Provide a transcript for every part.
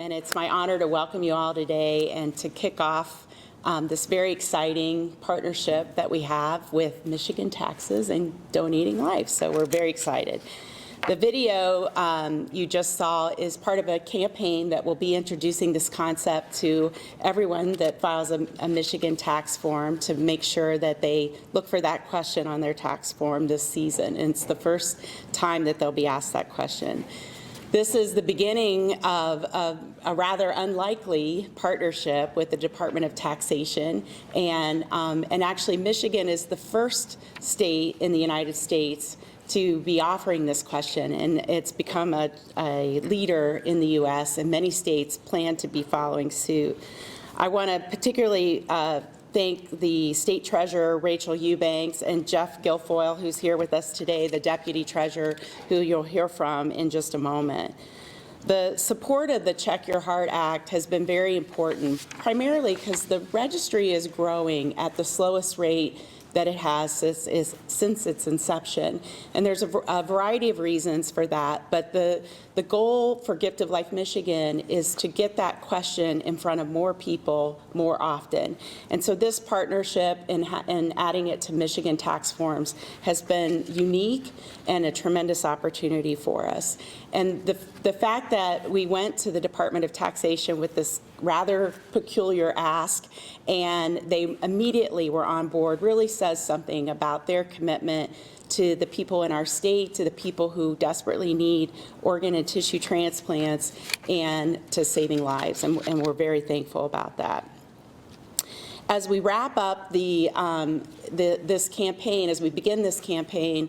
and it's my honor to welcome you all today and to kick off this very exciting partnership that we have with Michigan Taxes and Donating Life. So we're very excited. The video you just saw is part of a campaign that will be introducing this concept to everyone that files a Michigan tax form to make sure that they look for that question on their tax form this season. And it's the first time that they'll be asked that question. This is the beginning of a rather unlikely partnership with the Department of Taxation, and actually Michigan is the first state in the United States to be offering this question, and it's become a leader in the U.S., and many states plan to be following suit. I want to particularly thank the State Treasurer, Rachel Eubanks, and Jeff Guilfoyle, who's here with us today, the Deputy Treasurer, who you'll hear from in just a moment. The support of the Check Your Heart Act has been very important, primarily because the registry is growing at the slowest rate that it has since its inception. And there's a variety of reasons for that, but the goal for Gift of Life Michigan is to get that question in front of more people more often. And so this partnership and adding it to Michigan tax forms has been unique and a tremendous opportunity for us. And the fact that we went to the Department of Taxation with this rather peculiar ask and they immediately were on board really says something about their commitment to the people in our state, to the people who desperately need organ and tissue transplants, and to saving lives, and we're very thankful about that. As we wrap up this campaign, as we begin this campaign,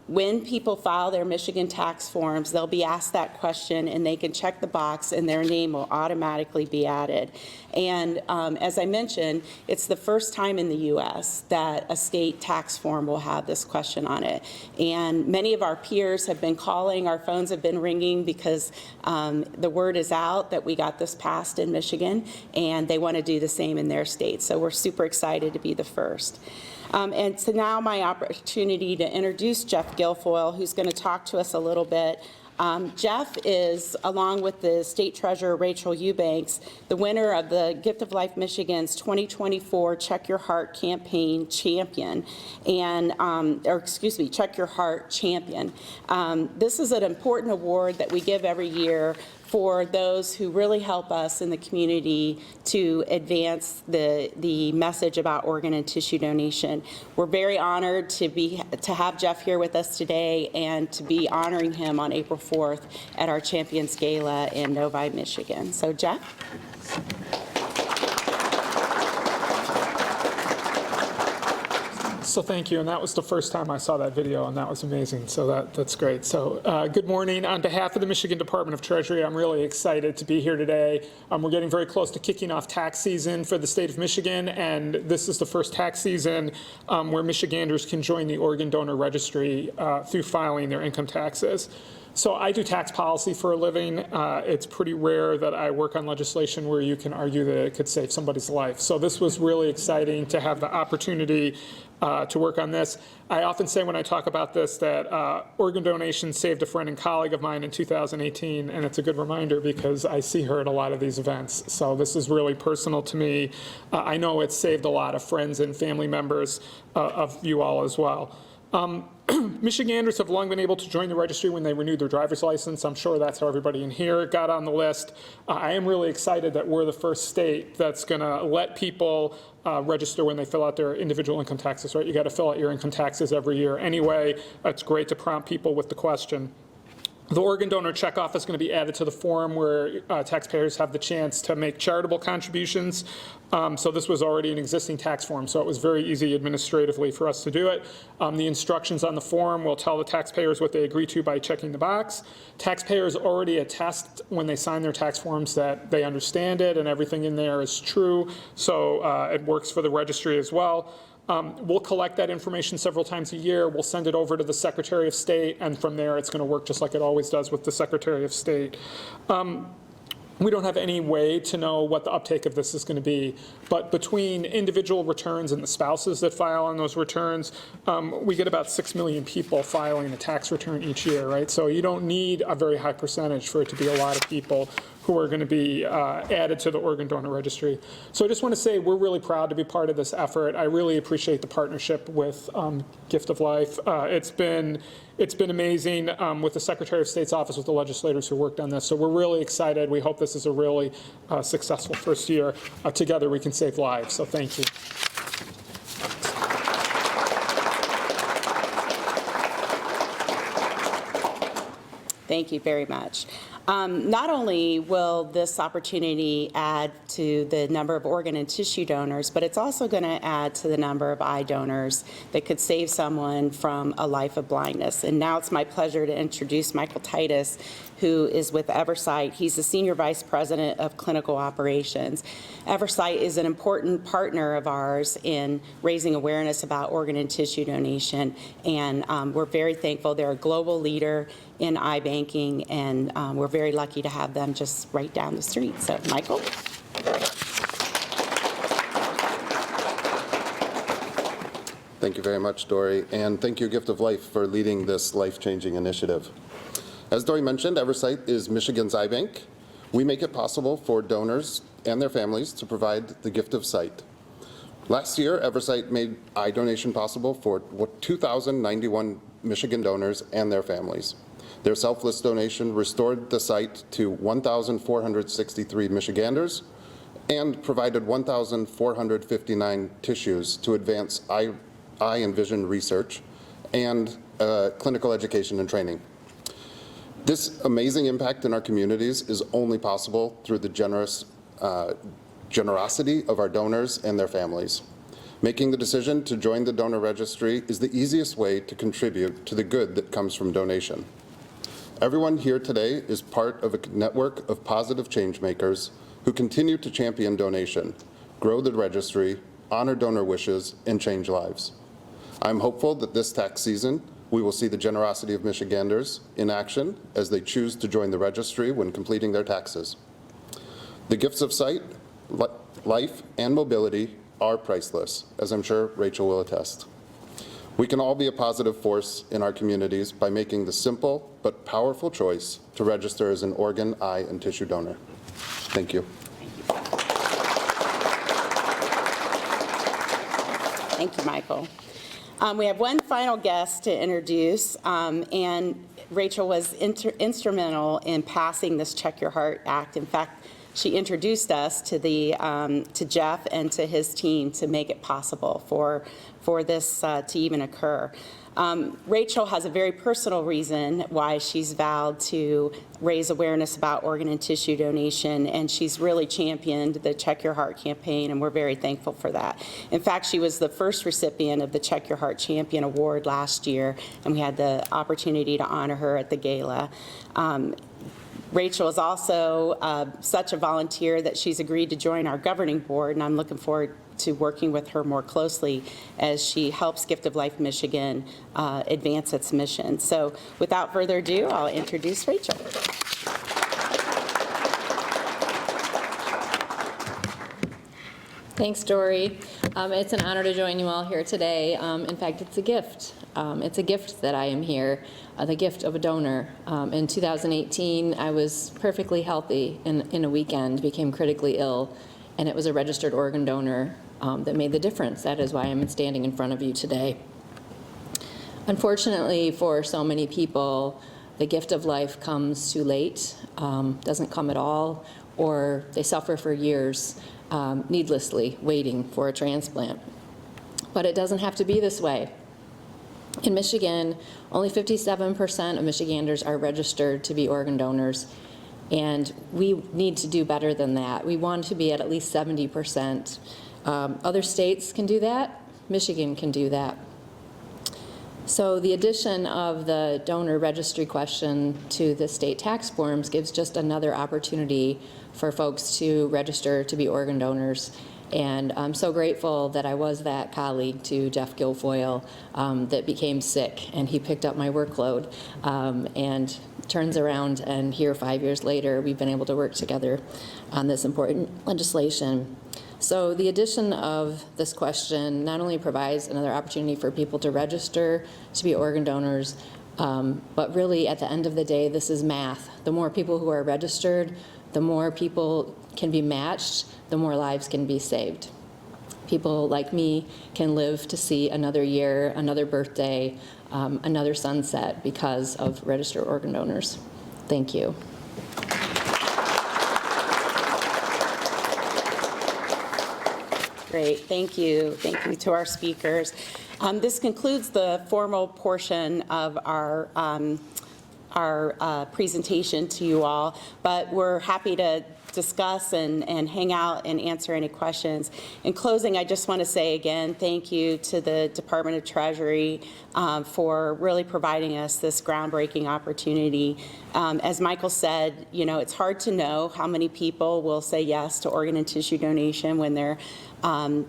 when people file their Michigan tax forms, they'll be asked that question and they can check the box and their name will automatically be added. And as I mentioned, it's the first time in the U.S. that a state tax form will have this question on it. And many of our peers have been calling, our phones have been ringing because the word is out that we got this passed in Michigan and they want to do the same in their state. So we're super excited to be the first. And so now my opportunity to introduce Jeff Guilfoyle, who's going to talk to us a little bit. Jeff is, along with the State Treasurer, Rachel Eubanks, the winner of the Gift of Life Michigan's 2024 Check Your Heart Campaign Champion, and, Check Your Heart Champion. This is an important award that we give every year for those who really help us in the community to advance the message about organ and tissue donation. We're very honored to have Jeff here with us today and to be honoring him on April 4th at our Champions Gala in Novi, Michigan. So Jeff? So thank you, and that was the first time I saw that video, and that was amazing, so that's great. So good morning. On behalf of the Michigan Department of Treasury, I'm really excited to be here today. We're getting very close to kicking off tax season for the state of Michigan, and this is the first tax season where Michiganders can join the Organ Donor Registry through filing their income taxes. So I do tax policy for a living. It's pretty rare that I work on legislation where you can argue that it could save somebody's life. So this was really exciting to have the opportunity to work on this. I often say when I talk about this that organ donation saved a friend and colleague of mine in 2018, and it's a good reminder because I see her at a lot of these events. So this is really personal to me. I know it's saved a lot of friends and family members of you all as well. Michiganders have long been able to join the registry when they renewed their driver's license. I'm sure that's how everybody in here got on the list. I am really excited that we're the first state that's going to let people register when they fill out their individual income taxes, right? You got to fill out your income taxes every year anyway. It's great to prompt people with the question. The organ donor checkoff is going to be added to the form where taxpayers have the chance to make charitable contributions. So this was already an existing tax form, so it was very easy administratively for us to do it. The instructions on the form will tell the taxpayers what they agree to by checking the box. Taxpayers already attest when they sign their tax forms that they understand it and everything in there is true, so it works for the registry as well. We'll collect that information several times a year. We'll send it over to the Secretary of State, and from there it's going to work just like it always does with the Secretary of State. We don't have any way to know what the uptake of this is going to be, but between individual returns and the spouses that file on those returns, we get about 6 million people filing a tax return each year, right? So you don't need a very high percentage for it to be a lot of people who are going to be added to the organ donor registry. So I just want to say we're really proud to be part of this effort. I really appreciate the partnership with Gift of Life. It's been amazing with the Secretary of State's office, with the legislators who worked on this. So we're really excited. We hope this is a really successful first year. Together we can save lives. So thank you. Thank you very much. Not only will this opportunity add to the number of organ and tissue donors, but it's also going to add to the number of eye donors that could save someone from a life of blindness. And now it's my pleasure to introduce Michael Titus, who is with Eversight. He's the Senior Vice President of Clinical Operations. Eversight is an important partner of ours in raising awareness about organ and tissue donation, and we're very thankful. They're a global leader in eye banking, and we're very lucky to have them just right down the street. So, Michael. Thank you very much, Dory, and thank you, Gift of Life, for leading this life-changing initiative. As Dory mentioned, Eversight is Michigan's eye bank. We make it possible for donors and their families to provide the gift of sight. Last year, Eversight made eye donation possible for 2,091 Michigan donors and their families. Their selfless donation restored the sight to 1,463 Michiganders and provided 1,459 tissues to advance eye and vision research and clinical education and training. This amazing impact in our communities is only possible through the generosity of our donors and their families. Making the decision to join the donor registry is the easiest way to contribute to the good that comes from donation. Everyone here today is part of a network of positive change makers who continue to champion donation, grow the registry, honor donor wishes, and change lives. I'm hopeful that this tax season we will see the generosity of Michiganders in action as they choose to join the registry when completing their taxes. The gifts of sight, life, and mobility are priceless, as I'm sure Rachel will attest. We can all be a positive force in our communities by making the simple but powerful choice to register as an organ, eye, and tissue donor. Thank you. Thank you, Michael. We have one final guest to introduce, and Rachel was instrumental in passing this Check Your Heart Act. In fact, she introduced us to Jeff and to his team to make it possible for this to even occur. Rachel has a very personal reason why she's vowed to raise awareness about organ and tissue donation, and she's really championed the Check Your Heart campaign, and we're very thankful for that. In fact, she was the first recipient of the Check Your Heart Champion Award last year, and we had the opportunity to honor her at the gala. Rachel is also such a volunteer that she's agreed to join our governing board, and I'm looking forward to working with her more closely as she helps Gift of Life Michigan advance its mission. So without further ado, I'll introduce Rachel. Thanks, Dory. It's an honor to join you all here today. In fact, it's a gift. It's a gift that I am here, the gift of a donor. In 2018, I was perfectly healthy in a weekend, became critically ill, and it was a registered organ donor that made the difference. That is why I'm standing in front of you today. Unfortunately, for so many people, the gift of life comes too late, doesn't come at all, or they suffer for years needlessly waiting for a transplant. But it doesn't have to be this way. In Michigan, only 57% of Michiganders are registered to be organ donors, and we need to do better than that. We want to be at least 70%. Other states can do that. Michigan can do that. So the addition of the donor registry question to the state tax forms gives just another opportunity for folks to register to be organ donors. And I'm so grateful that I was that colleague to Jeff Guilfoyle that became sick, and he picked up my workload. And turns around, and here 5 years later, we've been able to work together on this important legislation. So the addition of this question not only provides another opportunity for people to register to be organ donors, but really at the end of the day, this is math. The more people who are registered, The more people can be matched, the more lives can be saved. People like me can live to see another year, another birthday, another sunset because of registered organ donors. Thank you. Great, thank you. Thank you to our speakers. This concludes the formal portion of our presentation to you all, but we're happy to discuss and hang out and answer any questions. In closing, I just want to say again, thank you to the Department of Treasury for really providing us this groundbreaking opportunity. As Michael said, you know, it's hard to know how many people will say yes to organ and tissue donation when they're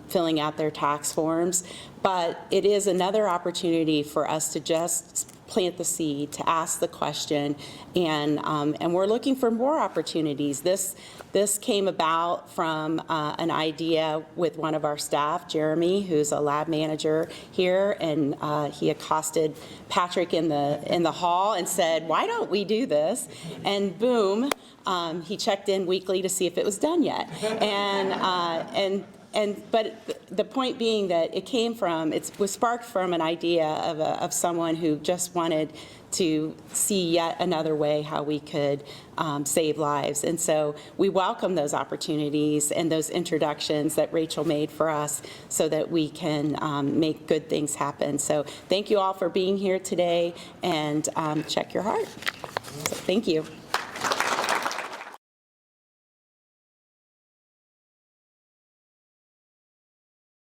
filling out their tax forms, but it is another opportunity for us to just plant the seed, to ask the question, and we're looking for more opportunities. This came about from an idea with one of our staff, Jeremy, who's a lab manager here, and he accosted Patrick in the hall and said, "Why don't we do this?" And boom, he checked in weekly to see if it was done yet, but the point being that it was sparked from an idea of someone who just wanted to see yet another way how we could save lives. And so we welcome those opportunities and those introductions that Rachel made for us so that we can make good things happen. So thank you all for being here today, and check your heart. So thank you.